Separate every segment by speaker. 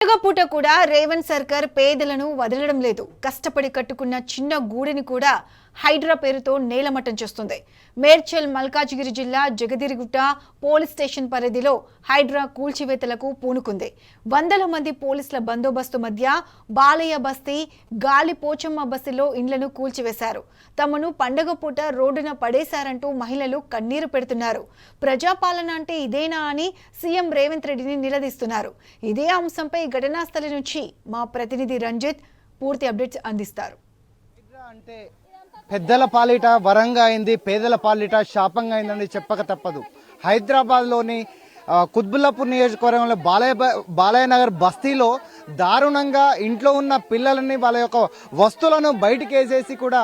Speaker 1: పూట కూడా రేవంత్ సర్కార్ పేదలను వదలడం లేదు. కష్టపడి కట్టుకున్న చిన్న గూడిని కూడా హైడ్రా పేరుతో నేలమట్టం చేస్తుంది. మేడ్చల్ మల్కాజిగిరి జిల్లా జగదిరిగుట్ట పోలీస్ స్టేషన్ పరిధిలో హైడ్రా కూల్చివేతలకు పూనుకుంది. వందల మంది పోలీసుల బందోబస్తు మధ్య బాలయ్య బస్తీ, గాలి పోచమ్మ బస్తీలో ఇండ్లను కూల్చివేశారు. తమను పండగ పూట రోడ్డున పడేశారంటూ మహిళలు కన్నీరు పెడుతున్నారు. ప్రజాపాలన అంటే ఇదేనా అని సీఎం రేవంత్ రెడ్డిని నిలదీస్తున్నారు. ఇదే అంశంపై ఘటనా స్థలం నుంచి మా ప్రతినిధి రంజిత్ పూర్తి అప్డేట్స్ అందిస్తారు.
Speaker 2: అంటే పెద్దల పాలిట వరంగా అయింది, పేదల పాలిట శాపంగా అయిందని చెప్పక తప్పదు. హైదరాబాద్లోని కుత్బుల్లాపూర్ నియోజకవర్గంలో బాలయ్య నగర్ బస్తీలో దారుణంగా ఇంట్లో ఉన్న పిల్లలని వాళ్ళ యొక్క వస్తువులను బయటికి వేసేసి కూడా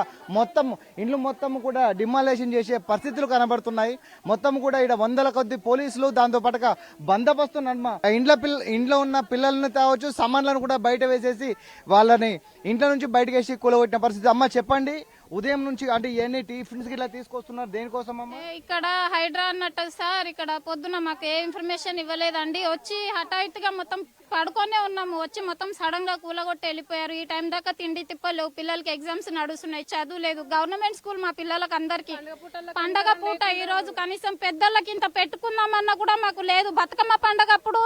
Speaker 2: ఇండ్లు మొత్తం కూడా డిమాలేషన్ చేసే పరిస్థితులు కనబడుతున్నాయి. మొత్తం కూడా ఇక్కడ వందల కొద్ది పోలీసులు, దాంతో పాటుగా బందోబస్తు ఇంట్లో ఉన్న పిల్లల్ని కావచ్చు, సామాన్లను కూడా బయట వేసేసి వాళ్ళని ఇంట్లో నుంచి బయటకు వేసి కూలగొట్టిన పరిస్థితి. అమ్మ చెప్పండి, ఉదయం నుంచి అంటే ఎన్ని టిఫిన్స్ ఇట్లా తీసుకొస్తున్నారు, దేనికోసం అమ్మ?
Speaker 3: ఇక్కడ హైడ్రా అన్నట్టు సార్, ఇక్కడ పొద్దున మాకు ఏ ఇన్ఫర్మేషన్ ఇవ్వలేదండి. వచ్చి హఠాత్తుగా మొత్తం పడుకొనే ఉన్నాము. వచ్చి మొత్తం సడన్ గా కూలగొట్టి వెళ్ళిపోయారు. ఈ టైం దాకా తిండి తిప్పలేవు, పిల్లలకి ఎగ్జామ్స్ నడుస్తున్నాయి, చదువు లేదు. గవర్నమెంట్ స్కూల్ మా పిల్లలకి అందరికి పండగ పూట ఈ రోజు కనీసం పెద్దలకి ఇంత పెట్టుకుందామన్నా కూడా మాకు లేదు. బతుకమ్మ పండగ అప్పుడు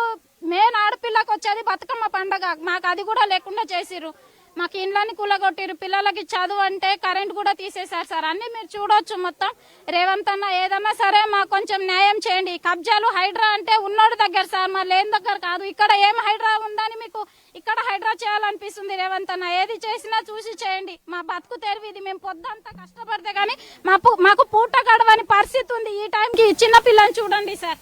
Speaker 3: మెయిన్ ఆడపిల్లకి వచ్చేది బతుకమ్మ పండగ, మాకు అది కూడా లేకుండా చేసిర్రు. మాకు ఇండ్లని కూలగొట్టిరు. పిల్లలకి చదువు అంటే కరెంట్ కూడా తీసేశారు సార్. అన్ని మీరు చూడొచ్చు. మొత్తం రేవంత్ అన్న ఏదన్నా సరే మాకు కొంచెం న్యాయం చేయండి. కబ్జాలు హైడ్రా అంటే ఉన్నోడి దగ్గర సార్, మా లేని దగ్గర కాదు. ఇక్కడ ఏం హైడ్రా ఉందని మీకు ఇక్కడ హైడ్రా చేయాలనిపిస్తుంది రేవంత్ అన్న. ఏది చేసినా చూసి చేయండి. మా బతుకు తెరివి ఇది. మేము పొద్దంతా కష్టపడితే గానీ మాకు పూట గడవని పరిస్థితి ఉంది. ఈ టైంకి చిన్న పిల్లని చూడండి సార్.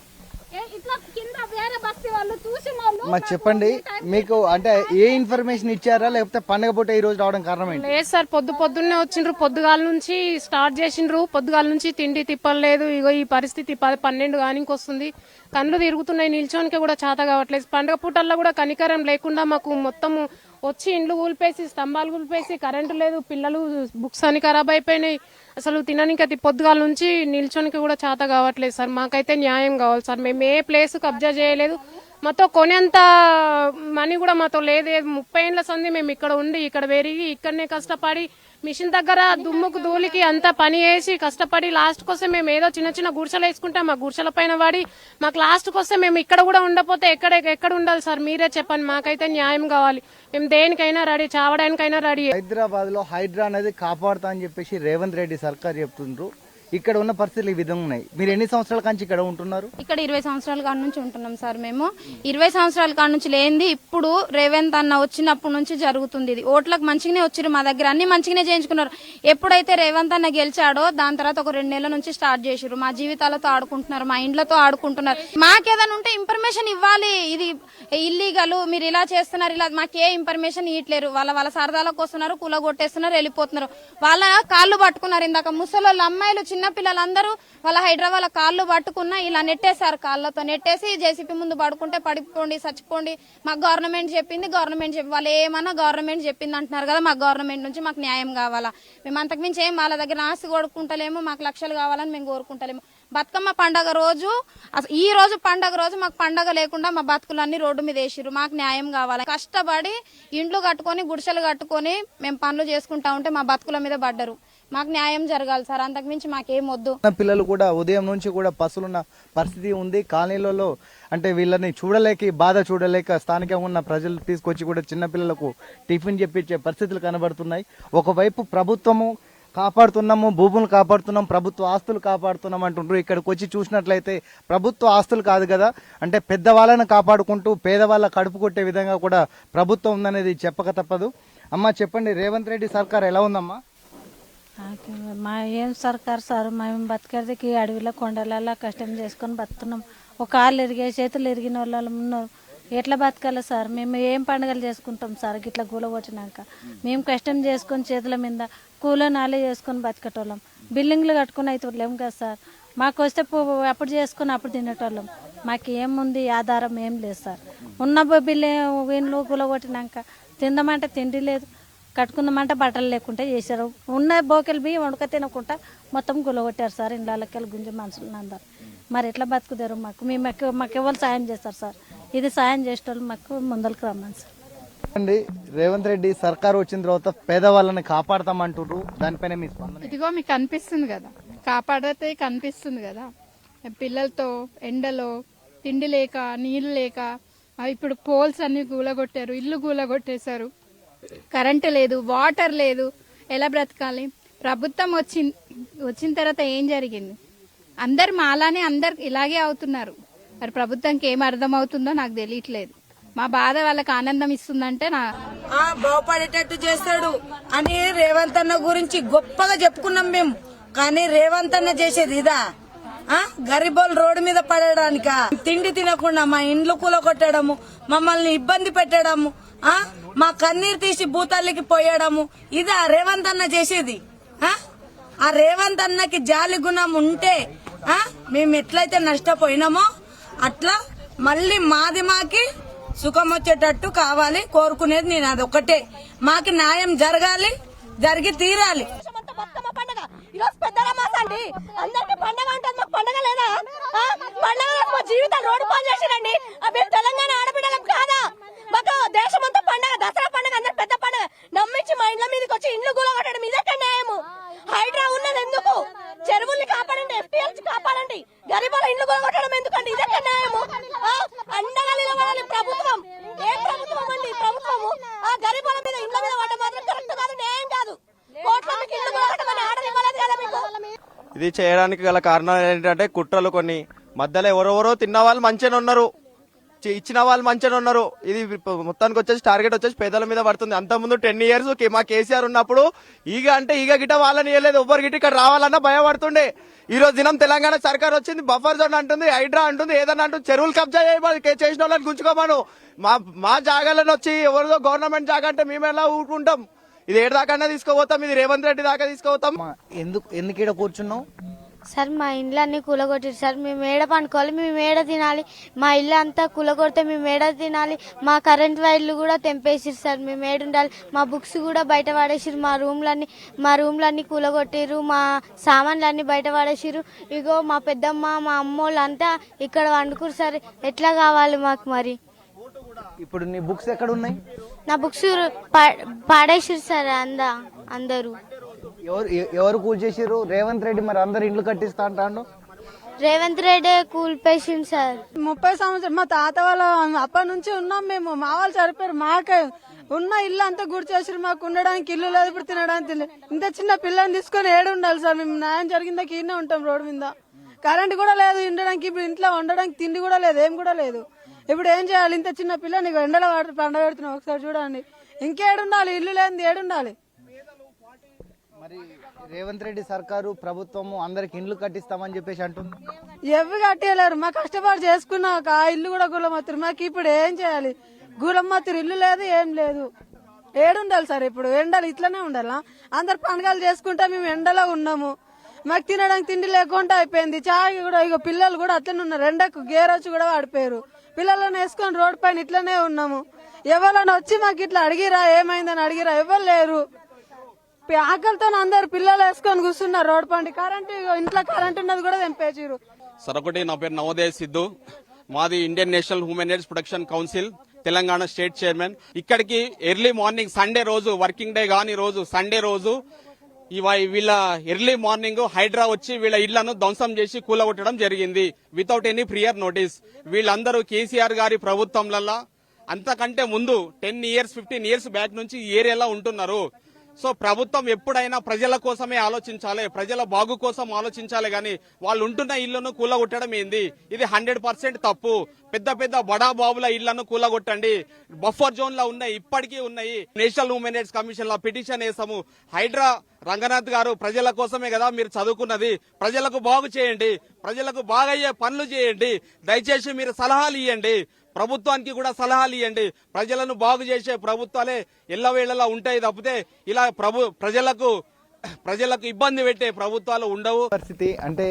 Speaker 2: మాకు చెప్పండి, మీకు అంటే ఏ ఇన్ఫర్మేషన్ ఇచ్చారా, లేకపోతే పండుగ పూట ఈ రోజు రావడం కారణం ఏంటి?
Speaker 4: లేదు సార్, పొద్దున్నే వచ్చిండ్రు. పొద్దుగాల నుంచి స్టార్ట్ చేసిండ్రు. పొద్దుగాల నుంచి తిండి తిప్పలేదు. ఇగో ఈ పరిస్థితి 10-12 గానికి వస్తుంది. కళ్ళు తిరుగుతున్నాయి, నిల్చోనికి కూడా చేత కావట్లేదు. పండుగ పూటల్లో కూడా కనికరం లేకుండా మాకు మొత్తం వచ్చి ఇండ్లు కూలిపేసి, స్తంభాలు కూలిపేసి, కరెంటు లేదు, పిల్లలు బుక్స్ అని ఖరాబ్ అయిపోయినాయి. అసలు తినడానికి పొద్దుగాల నుంచి నిల్చోనికి కూడా చేత కావట్లేదు సార్. మాకైతే న్యాయం కావాలి సార్. మేము ఏ ప్లేస్ కబ్జా చేయలేదు. మాతో కొనేంత మనీ కూడా మాతో లేదు. 30 ఏళ్ల సంది మేము ఇక్కడ ఉండి, ఇక్కడ పెరిగి, ఇక్కడనే కష్టపడి మిషన్ దగ్గర దుమ్ముకు ధూళికి అంతా పని వేసి కష్టపడి లాస్ట్ కోసం మేము ఏదో చిన్న చిన్న గుడిసెలు వేసుకుంటాం. మా గుడిసెల పైన పడి మాకు లాస్ట్ కోసం మేము ఇక్కడ కూడా ఉండకపోతే ఎక్కడ ఉండాలి సార్? మీరే చెప్పండి. మాకైతే న్యాయం కావాలి. మేము దేనికైనా రెడీ, చావడానికైనా రెడీ.
Speaker 2: హైదరాబాద్ లో హైడ్రా అనేది కాపాడుతా అని చెప్పేసి రేవంత్ రెడ్డి సర్కార్ చెప్తుండ్రు. ఇక్కడ ఉన్న పరిస్థితులు ఈ విధంగా ఉన్నాయి. మీరు ఎన్ని సంవత్సరాల కాంచి ఇక్కడ ఉంటున్నారు?
Speaker 3: ఇక్కడ 20 సంవత్సరాల కాడ నుంచి ఉంటున్నాం సార్. మేము 20 సంవత్సరాల కాడ నుంచి లేనిది ఇప్పుడు రేవంత్ అన్న వచ్చినప్పటి నుంచి జరుగుతుంది. ఇది ఓట్లకు మంచిగానే వచ్చిరు, మా దగ్గర అన్ని మంచిగానే చేయించుకున్నారు. ఎప్పుడైతే రేవంత్ అన్న గెలిచాడో దాని తర్వాత ఒక 2 నెలల నుంచి స్టార్ట్ చేసిరు. మా జీవితాలతో ఆడుకుంటున్నారు, మా ఇండ్లతో ఆడుకుంటున్నారు. మాకేదైనా ఉంటే ఇన్ఫర్మేషన్ ఇవ్వాలి. ఇది ఇల్లీగల్, మీరు ఇలా చేస్తున్నారు, ఇలా మాకే ఇన్ఫర్మేషన్ ఇవ్వట్లేరు. వాళ్ళ సరదాలకు వస్తున్నారు, కూల కొట్టేస్తున్నారు, వెళ్ళిపోతున్నారు. వాళ్ళ కాళ్ళు పట్టుకున్నారు. ఇందాక ముసలోళ్ళు, అమ్మాయిలు, చిన్నపిల్లలందరూ వాళ్ళ హైడ్రా వాళ్ళ కాళ్ళు పట్టుకున్నా ఇలా నెట్టేశారు. కాళ్ళతో నెట్టేసి జేసీపీ ముందు పడుకుంటే పడిపోండి, చచ్చిపోండి, మాకు గవర్నమెంట్ చెప్పింది, వాళ్ళు ఏమన్నా గవర్నమెంట్ చెప్పింది అంటున్నారు కదా. మాకు గవర్నమెంట్ నుంచి మాకు న్యాయం కావాలా. మేము అంతకుమించి ఏం వాళ్ళ దగ్గర ఆస్తి కొడుకుంటలేము. మాకు లక్షలు కావాలని మేము కోరుకుంటలేము. బతుకమ్మ పండగ రోజు, ఈ రోజు పండగ రోజు మాకు పండగ లేకుండా మా బతుకులన్నీ రోడ్డు మీద వేసిర్రు. మాకు న్యాయం కావాలి. కష్టపడి ఇండ్లు కట్టుకొని, గుడిసెలు కట్టుకొని మేము పనులు చేసుకుంటా ఉంటే మా బతుకుల మీద పడ్డరు. మాకు న్యాయం జరగాలి సార్. అంతకుమించి మాకేం వద్దు.
Speaker 2: పిల్లలు కూడా ఉదయం నుంచి కూడా పసులున్న పరిస్థితి ఉంది. కాలనీలలో అంటే వీళ్ళని బాధ చూడలేక స్థానికంగా ఉన్న ప్రజలు తీసుకొచ్చి కూడా చిన్నపిల్లలకు టిఫిన్ చెప్పించే పరిస్థితులు కనబడుతున్నాయి. ఒకవైపు ప్రభుత్వము కాపాడుతున్నాము, భూములు కాపాడుతున్నాం, ప్రభుత్వ ఆస్తులు కాపాడుతున్నాం అంటుండ్రు. ఇక్కడికి వచ్చి చూసినట్లయితే ప్రభుత్వ ఆస్తులు కాదు కదా, అంటే పెద్దవాళ్ళని కాపాడుకుంటూ పేదవాళ్ళ కడుపు కొట్టే విధంగా కూడా ప్రభుత్వం ఉందనేది చెప్పక తప్పదు. అమ్మ చెప్పండి, రేవంత్ రెడ్డి సర్కార్ ఎలా ఉందమ్మా?
Speaker 5: మా ఏం సర్కార్ సార్, మేము బతికేదికి అడవిలో కొండలలో కష్టం చేసుకొని బతుకున్నాం. ఒక కాళ్ళు ఇరిగే, చేతులు ఇరిగిన వాళ్ళు ఉన్నారు. ఎట్లా బతకాలి సార్? మేము ఏం పండుగలు చేసుకుంటాం సార్? ఇట్లా కూలగొచ్చినాక మేము కష్టం చేసుకొని చేతుల మీద కూలనాలే చేసుకొని బతికేటోళ్ళం. బిల్డింగ్లు కట్టుకుని అయితే లేము కదా సార్. మాకు వస్తే అప్పుడు చేసుకుని అప్పుడు తినేటోళ్ళం. మాకు ఏముంది ఆధారం? ఏం లేదు సార్. ఉన్న బిల్లు కూలగొట్టినాక తిందామంటే తిండి లేదు, కట్టుకుందామంటే బట్టలు లేకుండా చేశారు. ఉన్న బోకెలు బియ్యం వండుక తినకుండా మొత్తం కూలగొట్టారు సార్. ఇండ్లకెళ్ళి గుంజి మనుషులను అందరు మరి ఎట్లా బతుకుతారు మాకు ఎవరు సాయం చేస్తారు సార్? ఇది సాయం చేసేటోళ్ళు మాకు ముందరికి రమ్మని సార్.
Speaker 2: అండి, రేవంత్ రెడ్డి సర్కారు వచ్చిన తర్వాత పేదవాళ్ళని కాపాడతామంటున్నారు, దానిపైన మీ స్పందన?
Speaker 6: ఇదిగో మీకు కనిపిస్తుంది కదా, కాపాడితే కనిపిస్తుంది కదా. పిల్లలతో ఎండలో తిండి లేక నీళ్లు లేక ఇప్పుడు పోల్స్ అన్ని గూలగొట్టారు, ఇల్లు గూలగొట్టేశారు, కరెంటు లేదు, వాటర్ లేదు, ఎలా బ్రతకాలి? ప్రభుత్వం వచ్చిన తర్వాత ఏం జరిగింది? అందరు మాలానే అందరు ఇలాగే అవుతున్నారు. మరి ప్రభుత్వంకి ఏం అర్థం అవుతుందో నాకు తెలియట్లేదు. మా బాధ వాళ్ళకి ఆనందం ఇస్తుందంటే
Speaker 7: బాగుపడేటట్టు చేస్తాడు అని రేవంత్ అన్న గురించి గొప్పగా చెప్పుకున్నాం మేము. కానీ రేవంత్ అన్న చేసేది ఇదా? గరీబోళ్ళు రోడ్డు మీద పడడానిక? తిండి తినకుండా మా ఇండ్లు కూలగొట్టడము, మమ్మల్ని ఇబ్బంది పెట్టడము, మా కన్నీరు తీసి భూతాల్లికి పోయడము, ఇదా రేవంత్ అన్న చేసేది? ఆ రేవంత్ అన్నకి జాలి గుణం ఉంటే మేము ఎట్లయితే నష్టపోయినామో అట్లా మళ్ళీ మాకి సుఖం వచ్చేటట్టు కావాలి. కోరుకునేది నేను అదొక్కటే, మాకు న్యాయం జరగాలి, జరిగి తీరాలి.
Speaker 8: ఈరోజు పెద్దల మాస అండి, అందరికి పండగ ఉంటుంది, మాకు పండగ లేదా? పండగ మా జీవితం రోడ్డు పాలు చేసారండి. మేము తెలంగాణ ఆడబిడ్డలం కాదా? మాకు దేశం అంతా పండగ, దసరా పండగ, అందరు పెద్ద పండగ. నమ్మించి మా ఇండ్ల మీదకి వచ్చి ఇండ్లు కూలగొట్టడం ఇదే న్యాయము. హైడ్రా ఉన్నది ఎందుకు? చెరువుల్ని కాపాడండి, ఎఫ్టీఎల్స్ కాపాడండి, గరీబుల ఇండ్లు కూలగొట్టడం ఎందుకండి? ఇదే న్యాయము. అండగా నిలబడాలి ప్రభుత్వం. ఏ ప్రభుత్వం అండి? ప్రభుత్వము ఆ గరీబుల మీద ఇండ్ల మీద పడ్డ మాత్రం కరెక్ట్ కాదు, న్యాయం కాదు. కోట్లకి ఇండ్లు కూలగొట్టమని ఆర్డర్ ఇవ్వలేదు కదా మీకు?
Speaker 9: ఇది చేయడానికి గల కారణాలు ఏంటంటే కుట్రలు కొన్ని. మధ్యలో ఎవరెవరో తిన్న వాళ్ళు మంచిగా ఉన్నారు, ఇచ్చిన వాళ్ళు మంచిగా ఉన్నారు. ఇది మొత్తానికి వచ్చేసి టార్గెట్ వచ్చేసి పేదల మీద పడుతుంది. అంతకుముందు 10 years మా కేసీఆర్ ఉన్నప్పుడు ఈగ అంటే ఈగ గిట్ట వాళ్ళని ఇవ్వలేదు, ఎవ్వరు గిట్ట ఇక్కడ రావాలన్నా భయపడుతుండే. ఈ రోజు దినం తెలంగాణ సర్కార్ వచ్చింది, బఫర్ జోన్ అంటుంది, హైడ్రా అంటుంది, ఏదన్నా అంటుంది. చెరువులు కబ్జా చేసిన వాళ్ళని గుంజుకోమను. మా జాగాలను వచ్చి ఎవరిదో గవర్నమెంట్ జాగా అంటే మేము ఎలా ఊరుకుంటాం? ఇది ఏడు దాకా తీసుకోపోతాం, ఇది రేవంత్ రెడ్డి దాకా తీసుకోపోతాం.
Speaker 2: ఎందుకు ఇక్కడ కూర్చున్నావు?
Speaker 10: సార్ మా ఇండ్లు అన్ని కూలగొట్టారు సార్. మేము ఏడ పండుకోవాలి, మేము ఏడ తినాలి? మా ఇల్లు అంతా కూలగొడితే మేము ఏడ తినాలి? మా కరెంట్ వైర్లు కూడా తెంపేసిరు సార్, మేము ఏడుండాలి? మా బుక్స్ కూడా బయట పడేసిరు, మా రూమ్లన్నీ కూలగొట్టిరు, మా సామాన్లన్నీ బయట పడేసిరు. ఇగో మా పెద్దమ్మ మా అమ్మోళ్ళు అంతా ఇక్కడ వండుకురు సార్. ఎట్లా కావాలి మాకు మరి?
Speaker 2: ఇప్పుడు నీ బుక్స్ ఎక్కడ ఉన్నాయి?
Speaker 10: నా బుక్స్ పడేసిరు సార్ అందరూ.
Speaker 2: ఎవరు కూల్ చేసిరు? రేవంత్ రెడ్డి మరి అందరు ఇండ్లు కట్టిస్తా అంటాడు.
Speaker 10: రేవంత్ రెడ్డి కూల్పేసింది సార్.
Speaker 7: 30 సంవత్సరాలు మా తాత వాళ్ళ అప్పటి నుంచి ఉన్నాం మేము. మా వాళ్ళు చనిపోయారు, మాకే ఉన్న ఇల్లు అంతా గుర్తు చేసారు. మాకు ఉండడానికి ఇల్లు లేదు, ఇప్పుడు తినడానికి తినలేదు. ఇంత చిన్న పిల్లని తీసుకొని ఏడు ఉండాలి సార్? మేము న్యాయం జరిగిందాక ఈయనే ఉంటాం రోడ్డు మీద. కరెంట్ కూడా లేదు ఉండడానికి, ఇప్పుడు ఇంట్లో వండడానికి తిండి కూడా లేదు, ఏం కూడా లేదు. ఇప్పుడు ఏం చేయాలి? ఇంత చిన్న పిల్లని ఎండలో పండబెడుతున్నాం, ఒకసారి చూడండి. ఇంకేడుండాలి? ఇల్లు లేని ఏడుండాలి?
Speaker 2: మరి రేవంత్ రెడ్డి సర్కారు ప్రభుత్వము అందరికి ఇండ్లు కట్టిస్తామని చెప్పేసి అంటుంది.
Speaker 7: ఎవ్వి కట్టేయలేరు. మా కష్టపడి చేసుకున్నాక ఆ ఇల్లు కూడా గులమత్తురు. మాకు ఇప్పుడు ఏం చేయాలి? గులమత్తురు, ఇల్లు లేదు, ఏం లేదు. ఏడుండాలి సార్? ఇప్పుడు ఎండలు ఇట్లనే ఉండాలా? అందరు పండుగలు చేసుకుంటే మేము ఎండలో ఉన్నాము, మాకు తినడానికి తిండి లేకుండా అయిపోయింది. చాయ్ కూడా ఇక పిల్లలు కూడా అట్లనే ఉన్నారు, ఎండకు గేరొచ్చి కూడా పడిపోయారు. పిల్లలను వేసుకొని రోడ్డు పైన ఇట్లనే ఉన్నాము. ఎవరైనా వచ్చి మాకు ఇట్లా అడిగిరా, ఏమైందని అడిగిరా? ఎవరు లేరు. ఆకలితో అందరు పిల్లలు వేసుకొని కూర్చున్నారు రోడ్డు పండి. కరెంట్ ఇంట్లో కరెంట్ ఉన్నది కూడా తెంపేసిరు.
Speaker 11: సరొకటి నా పేరు నవోదయ సిద్ధు, మాది Indian national human rights protection council Telangana state chairman. ఇక్కడికి ఎర్లీ మార్నింగ్ సండే రోజు, వర్కింగ్ డే కాని రోజు సండే రోజు వీళ్ళ ఎర్లీ మార్నింగ్ హైడ్రా వచ్చి వీళ్ళ ఇళ్లను ధ్వంసం చేసి కూలగొట్టడం జరిగింది వితౌట్ ఎనీ ప్రియర్ నోటీస్. వీళ్ళందరూ కేసీఆర్ గారి ప్రభుత్వంలో అంతకంటే ముందు 10 years 15 years బ్యాక్ నుంచి ఈ ఏరియాలో ఉంటున్నారు. సో ప్రభుత్వం ఎప్పుడైనా ప్రజల కోసమే ఆలోచించాలి, ప్రజల బాగు కోసం ఆలోచించాలి గాని వాళ్ళు ఉంటున్న ఇళ్లను కూలగొట్టడం ఏంది? ఇది 100% తప్పు. పెద్ద పెద్ద బడా బాబుల ఇళ్లను కూలగొట్టండి. బఫర్ జోన్ లో ఉన్నాయి, ఇప్పటికీ ఉన్నాయి. నేషనల్ హ్యూమన్ రైట్స్ కమిషన్ లో పిటిషన్ వేసాము. హైడ్రా రంగనాథ్ గారు, ప్రజల కోసమే కదా మీరు చదువుకున్నది, ప్రజలకు బాగు చేయండి, ప్రజలకు బాగయ్యే పనులు చేయండి. దయచేసి మీరు సలహాలు ఇవ్వండి, ప్రభుత్వానికి కూడా సలహాలు ఇవ్వండి. ప్రజలను బాగు చేసే ప్రభుత్వాలే ఎల్లవేళలా ఉంటాయి తప్పితే ఇలా ప్రజలకు ఇబ్బంది పెట్టే ప్రభుత్వాలు ఉండవు.
Speaker 2: పరిస్థితి అంటే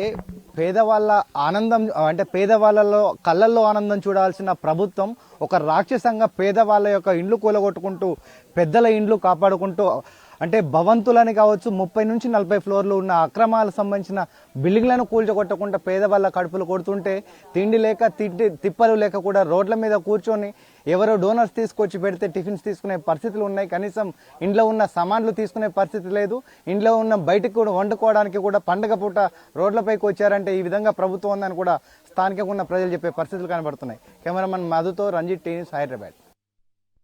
Speaker 2: పేదవాళ్ళ ఆనందం, అంటే పేదవాళ్ళలో కళ్ళల్లో ఆనందం చూడాల్సిన ప్రభుత్వం ఒక రాక్షసంగా పేదవాళ్ళ యొక్క ఇండ్లు కూలగొట్టుకుంటూ, పెద్దల ఇండ్లు కాపాడుకుంటూ అంటే భవంతులని కావచ్చు 30 నుంచి 40 ఫ్లోర్లు ఉన్న అక్రమాలకు సంబంధించిన బిల్డింగ్లను కూల్చగొట్టకుండా పేదవాళ్ళ కడుపులు కొడుతుంటే తిండి లేక తిప్పలు లేక కూడా రోడ్ల మీద కూర్చొని ఎవరో డోనర్స్ తీసుకొచ్చి పెడితే టిఫిన్స్ తీసుకునే పరిస్థితులు ఉన్నాయి. కనీసం ఇంట్లో ఉన్న సామాన్లు తీసుకునే పరిస్థితి లేదు. ఇంట్లో ఉన్న బయటకు కూడా వండుకోవడానికి కూడా పండగ పూట రోడ్లపైకి వచ్చారంటే ఈ విధంగా ప్రభుత్వం ఉందని కూడా స్థానికంగా ఉన్న ప్రజలు చెప్పే పరిస్థితులు కనబడుతున్నాయి. కెమెరామన్ మధుతో రంజిత్ టీవీ హైదరాబాద్.